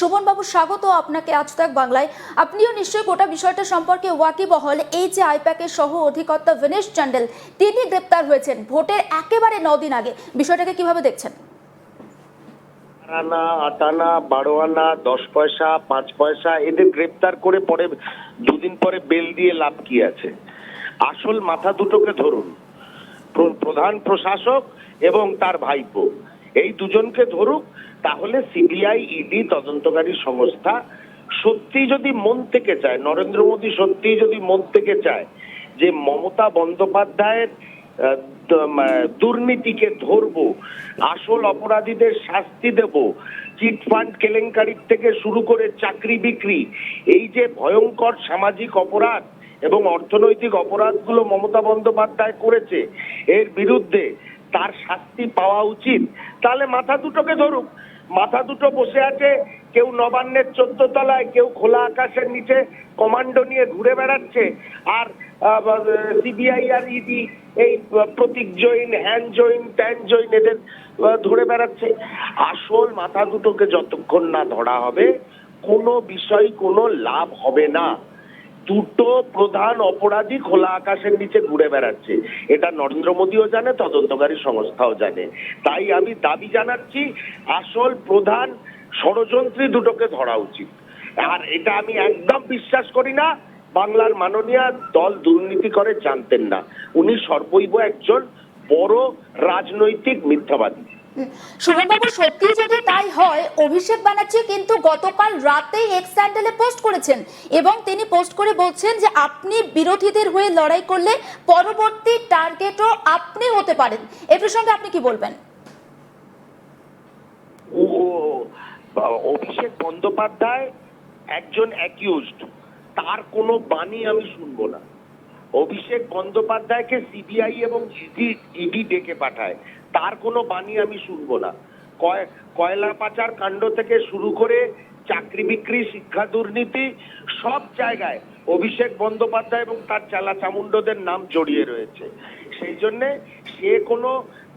শোভন বাবু, স্বাগত আপনাকে আজ তাক বাংলায়। আপনিও নিশ্চয়ই গোটা বিষয়টা সম্পর্কে ওয়াকিবহল। এই যে আইপ্যাকের সহ অধিকর্তা ভিনেশ চান্ডেল, তিনি গ্রেপ্তার হয়েছেন ভোটের একেবারে 9 দিন আগে। বিষয়টাকে কিভাবে দেখছেন? আনা, 8 আনা, 12 আনা, 10 পয়সা, 5 পয়সা এদের গ্রেপ্তার করে পরে দুদিন পরে বেল দিয়ে লাভ কি আছে? আসল মাথা দুটোকে ধরুন, প্রধান প্রশাসক এবং তার ভাইপো, এই দুজনকে ধরুক। তাহলে সিবিআই, ইডি তদন্তকারী সংস্থা সত্যি যদি মন থেকে চায়, নরেন্দ্র মোদী সত্যি যদি মন থেকে চায় যে মমতা বন্দ্যোপাধ্যায়ের দুর্নীতিকে ধরবো, আসল অপরাধীদের শাস্তি দেব, চিটফান্ড কেলেঙ্কারির থেকে শুরু করে চাকরি বিক্রি, এই যে ভয়ঙ্কর সামাজিক অপরাধ এবং অর্থনৈতিক অপরাধগুলো মমতা বন্দ্যোপাধ্যায় করেছে, এর বিরুদ্ধে তার শাস্তি পাওয়া উচিত। তাহলে মাথা দুটোকে ধরুক। মাথা দুটো বসে আছে, কেউ নবান্নের 14 তলায়, কেউ খোলা আকাশের নিচে কমান্ডো নিয়ে ঘুরে বেড়াচ্ছে, আর সিবিআই আর ইডি এই প্রতীক জৈন, হ্যান জৈন, ত্যান জৈন এদের ধরে বেড়াচ্ছে। আসল মাথা দুটোকে যতক্ষণ না ধরা হবে কোনো বিষয় কোনো লাভ হবে না। দুটো প্রধান অপরাধী খোলা আকাশের নিচে ঘুরে বেড়াচ্ছে, এটা নরেন্দ্র মোদীও জানে, তদন্তকারী সংস্থাও জানে। তাই আমি দাবি জানাচ্ছি, আসল প্রধান ষড়যন্ত্রী দুটোকে ধরা উচিত। আর এটা আমি একদম বিশ্বাস করি না বাংলার মাননীয় দল দুর্নীতি করে জানতেন না। উনি সর্বৈব একজন বড় রাজনৈতিক মিথ্যাবাদী। শোভনবাবু, সত্যি যদি তাই হয়, অভিষেক ব্যানার্জি কিন্তু গতকাল রাতেই এক্স স্যান্ডেলে পোস্ট করেছেন এবং তিনি পোস্ট করে বলছেন যে আপনি বিরোধীদের হয়ে লড়াই করলে পরবর্তী টার্গেটও আপনি হতে পারেন। এ প্রসঙ্গে আপনি কি বলবেন? অভিষেক বন্দ্যোপাধ্যায় একজন অ্যাকিউজড, তার কোনো বাণী আমি শুনবো না। অভিষেক বন্দ্যোপাধ্যায়কে সিবিআই এবং ইডি ডেকে পাঠায়, তার কোনো বাণী আমি শুনবো না। কয়লা পাচার কাণ্ড থেকে শুরু করে চাকরি বিক্রি, শিক্ষা দুর্নীতি, সব জায়গায় অভিষেক বন্দ্যোপাধ্যায় এবং তার চালা চামুন্ডদের নাম জড়িয়ে রয়েছে। সেই জন্য সে কোনো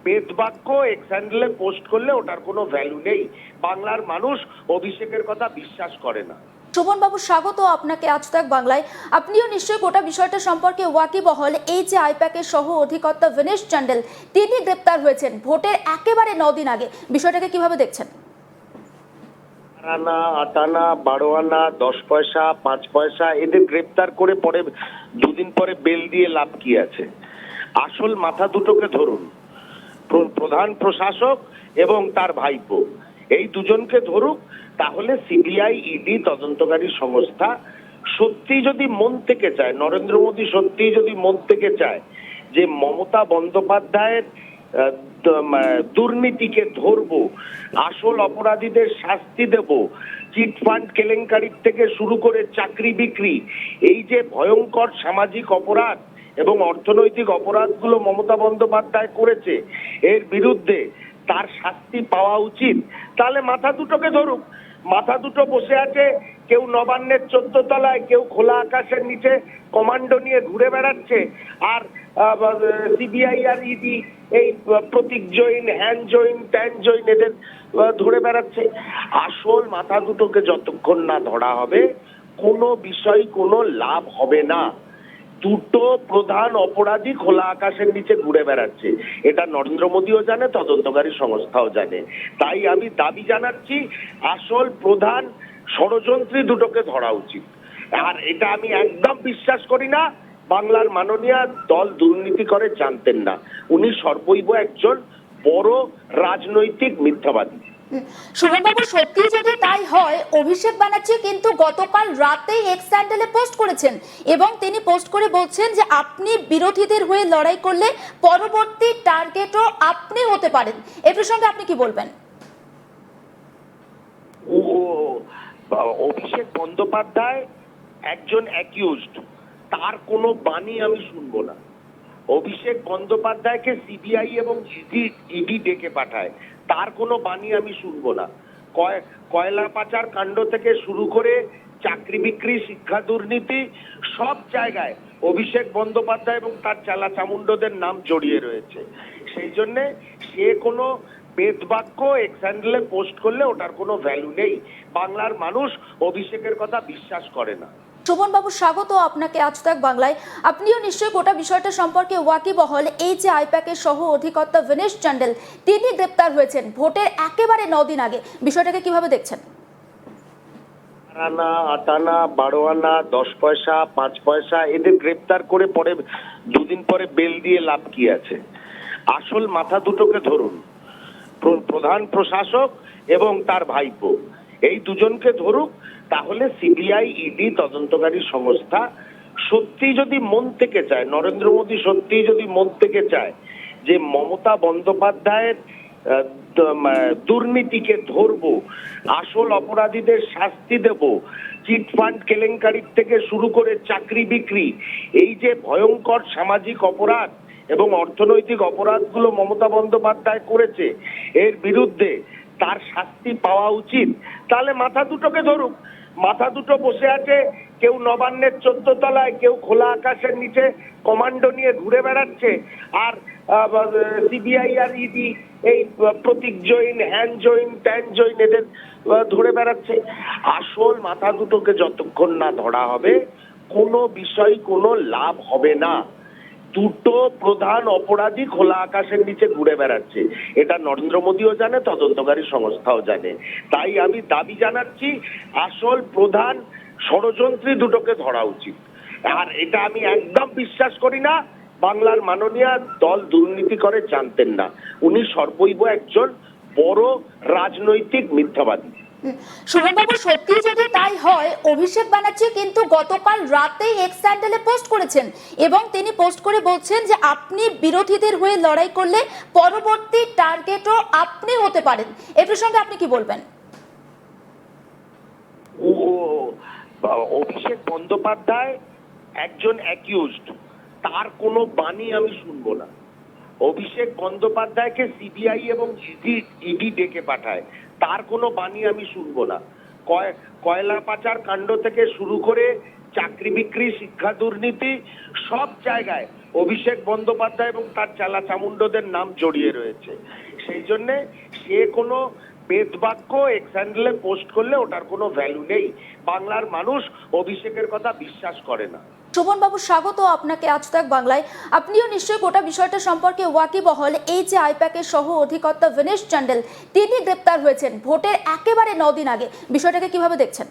বেদবাক্য এক্স হ্যান্ডেলে পোস্ট করলে ওটার কোনো ভ্যালু নেই। বাংলার মানুষ অভিষেকের কথা বিশ্বাস করে না। শোভন বাবু, স্বাগত আপনাকে আজ তাক বাংলায়। আপনিও নিশ্চয়ই গোটা বিষয়টা সম্পর্কে ওয়াকিবহল। এই যে আইপ্যাকের সহ অধিকর্তা ভিনেশ চান্ডেল, তিনি গ্রেপ্তার হয়েছেন ভোটের একেবারে 9 দিন আগে। বিষয়টাকে কিভাবে দেখছেন? আনা, 8 আনা, 12 আনা, 10 পয়সা, 5 পয়সা এদের গ্রেপ্তার করে পরে দুদিন পরে বেল দিয়ে লাভ কি আছে? আসল মাথা দুটোকে ধরুন, প্রধান প্রশাসক এবং তার ভাইপো, এই দুজনকে ধরুক। তাহলে সিবিআই, ইডি তদন্তকারী সংস্থা সত্যি যদি মন থেকে চায়, নরেন্দ্র মোদী সত্যি যদি মন থেকে চায় যে মমতা বন্দ্যোপাধ্যায়ের দুর্নীতিকে ধরবো, আসল অপরাধীদের শাস্তি দেব, চিটফান্ড কেলেঙ্কারির থেকে শুরু করে চাকরি বিক্রি, এই যে ভয়ঙ্কর সামাজিক অপরাধ এবং অর্থনৈতিক অপরাধগুলো মমতা বন্দ্যোপাধ্যায় করেছে, এর বিরুদ্ধে তার শাস্তি পাওয়া উচিত। তাহলে মাথা দুটোকে ধরুক। মাথা দুটো বসে আছে, কেউ নবান্নের 14 তলায়, কেউ খোলা আকাশের নিচে কমান্ডো নিয়ে ঘুরে বেড়াচ্ছে, আর সিবিআই আর ইডি এই প্রতীক জৈন, হ্যান জৈন, ত্যান জৈন এদের ধরে বেড়াচ্ছে। আসল মাথা দুটোকে যতক্ষণ না ধরা হবে কোনো বিষয় কোনো লাভ হবে না। দুটো প্রধান অপরাধী খোলা আকাশের নিচে ঘুরে বেড়াচ্ছে, এটা নরেন্দ্র মোদীও জানে, তদন্তকারী সংস্থাও জানে। তাই আমি দাবি জানাচ্ছি, আসল প্রধান ষড়যন্ত্রী দুটোকে ধরা উচিত। আর এটা আমি একদম বিশ্বাস করি না বাংলার মাননীয় দল দুর্নীতি করে জানতেন না। উনি সর্বৈব একজন বড় রাজনৈতিক মিথ্যাবাদী। শোভনবাবু, সত্যি যদি তাই হয়, অভিষেক ব্যানার্জি কিন্তু গতকাল রাতেই এক্স স্যান্ডেলে পোস্ট করেছেন এবং তিনি পোস্ট করে বলছেন যে আপনি বিরোধীদের হয়ে লড়াই করলে পরবর্তী টার্গেটও আপনি হতে পারেন। এ প্রসঙ্গে আপনি কি বলবেন? অভিষেক বন্দ্যোপাধ্যায় একজন অ্যাকিউজড, তার কোনো বাণী আমি শুনবো না। অভিষেক বন্দ্যোপাধ্যায়কে সিবিআই এবং ইডি ডেকে পাঠায়, তার কোনো বাণী আমি শুনবো না। কয়লা পাচার কাণ্ড থেকে শুরু করে চাকরি বিক্রি, শিক্ষা দুর্নীতি, সব জায়গায় অভিষেক বন্দ্যোপাধ্যায় এবং তার চালা চামুন্ডদের নাম জড়িয়ে রয়েছে। সেই জন্য সে কোনো বেদবাক্য এক্স হ্যান্ডেলে পোস্ট করলে ওটার কোনো ভ্যালু নেই। বাংলার মানুষ অভিষেকের কথা বিশ্বাস করে না। শোভনবাবু, স্বাগত আপনাকে আজ তাক বাংলায়। আপনিও নিশ্চয়ই গোটা বিষয়টা সম্পর্কে ওয়াকিবহল। এই যে আইপ্যাকের সহ অধিকর্তা ভিনেশ চান্ডেল, তিনি গ্রেপ্তার হয়েছেন ভোটের একেবারে 9 দিন আগে, বিষয়টাকে কিভাবে দেখছেন? আনা 8 আনা 12 আনা 10 পয়সা 5 পয়সা এদের গ্রেপ্তার করে পরে 2 দিন পরে বেল দিয়ে লাভ কি আছে? আসল মাথা দুটোকে ধরুন, প্রধান প্রশাসক এবং তার ভাইপো, এই দুজনকে ধরুক। তাহলে সিবিআই ইডি তদন্তকারী সংস্থা সত্যি যদি মন থেকে চায়, নরেন্দ্র মোদী সত্যি যদি মন থেকে চায় যে মমতা বন্দ্যোপাধ্যায়ের দুর্নীতিকে ধরবো, আসল অপরাধীদের শাস্তি দেব, চিটফান্ড কেলেঙ্কারির থেকে শুরু করে চাকরি বিক্রি, এই যে ভয়ঙ্কর সামাজিক অপরাধ এবং অর্থনৈতিক অপরাধগুলো মমতা বন্দ্যোপাধ্যায় করেছে, এর বিরুদ্ধে তার শাস্তি পাওয়া উচিত। তাহলে মাথা দুটোকে ধরুক। মাথা দুটো বসে আছে, কেউ নবান্নের 14 তলায়, কেউ খোলা আকাশের নিচে কমান্ডো নিয়ে ঘুরে বেড়াচ্ছে, আর সিবিআই আর ইডি এই প্রতীক জৈন, হ্যান জৈন, ট্যান জৈন এদের ধরে বেড়াচ্ছে। আসল মাথা দুটোকে যতক্ষণ না ধরা হবে কোনো বিষয় কোনো লাভ হবে না। দুটো প্রধান অপরাধী খোলা আকাশের নিচে ঘুরে বেড়াচ্ছে, এটা নরেন্দ্র মোদীও জানে, তদন্তকারী সংস্থাও জানে। তাই আমি দাবি জানাচ্ছি আসল প্রধান ষড়যন্ত্রী দুটোকে ধরা উচিত। আর এটা আমি একদম বিশ্বাস করি না বাংলার মাননীয় দল দুর্নীতি করে জানতেন না। উনি সর্বৈব একজন বড় রাজনৈতিক মিথ্যাবাদী। শোভনবাবু, সত্যি যদি তাই হয়, অভিষেক ব্যানার্জি কিন্তু গতকাল রাতেই এক্স হ্যান্ডেলে পোস্ট করেছেন এবং তিনি পোস্ট করে বলছেন যে আপনি বিরোধীদের হয়ে লড়াই করলে পরবর্তী টার্গেটও আপনি হতে পারেন। এ প্রসঙ্গে আপনি কি বলবেন? অভিষেক বন্দ্যোপাধ্যায় একজন অ্যাকিউজড, তার কোনো বাণী আমি শুনবো না। অভিষেক বন্দ্যোপাধ্যায়কে সিবিআই এবং ইডি ডেকে পাঠায়, তার কোনো বাণী আমি শুনবো না। কয়লা পাচার কাণ্ড থেকে শুরু করে চাকরি বিক্রি, শিক্ষা দুর্নীতি, সব জায়গায় অভিষেক বন্দ্যোপাধ্যায় এবং তার চালা চামুন্ডদের নাম জড়িয়ে রয়েছে। সেই জন্যে সে কোনো বেদবাক্য এক্স হ্যান্ডেলে পোস্ট করলে ওটার কোনো ভ্যালু নেই। বাংলার মানুষ অভিষেকের কথা বিশ্বাস করে না। শোভনবাবু, স্বাগত আপনাকে আজ তাক বাংলায়। আপনিও নিশ্চয়ই গোটা বিষয়টা সম্পর্কে ওয়াকিবহল। এই যে আইপ্যাকের সহ অধিকর্তা ভিনেশ চান্ডেল, তিনি গ্রেপ্তার হয়েছেন ভোটের একেবারে 9 দিন আগে, বিষয়টাকে কিভাবে দেখছেন?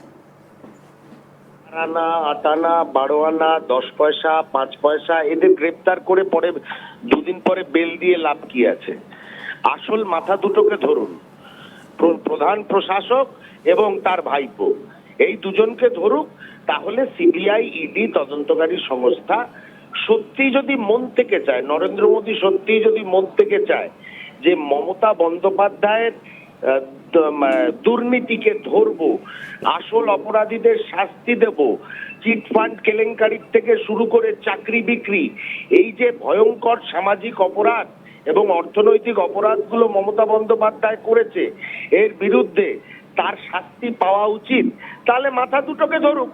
আনা 8 আনা 12 আনা 10 পয়সা 5 পয়সা এদের গ্রেপ্তার করে পরে 2 দিন পরে বেল দিয়ে লাভ কি আছে? আসল মাথা দুটোকে ধরুন, প্রধান প্রশাসক এবং তার ভাইপো, এই দুজনকে ধরুক। তাহলে সিবিআই ইডি তদন্তকারী সংস্থা সত্যি যদি মন থেকে চায়, নরেন্দ্র মোদী সত্যি যদি মন থেকে চায় যে মমতা বন্দ্যোপাধ্যায়ের দুর্নীতিকে ধরবো, আসল অপরাধীদের শাস্তি দেব, চিটফান্ড কেলেঙ্কারির থেকে শুরু করে চাকরি বিক্রি, এই যে ভয়ঙ্কর সামাজিক অপরাধ এবং অর্থনৈতিক অপরাধগুলো মমতা বন্দ্যোপাধ্যায় করেছে, এর বিরুদ্ধে তার শাস্তি পাওয়া উচিত। তাহলে মাথা দুটোকে ধরুক।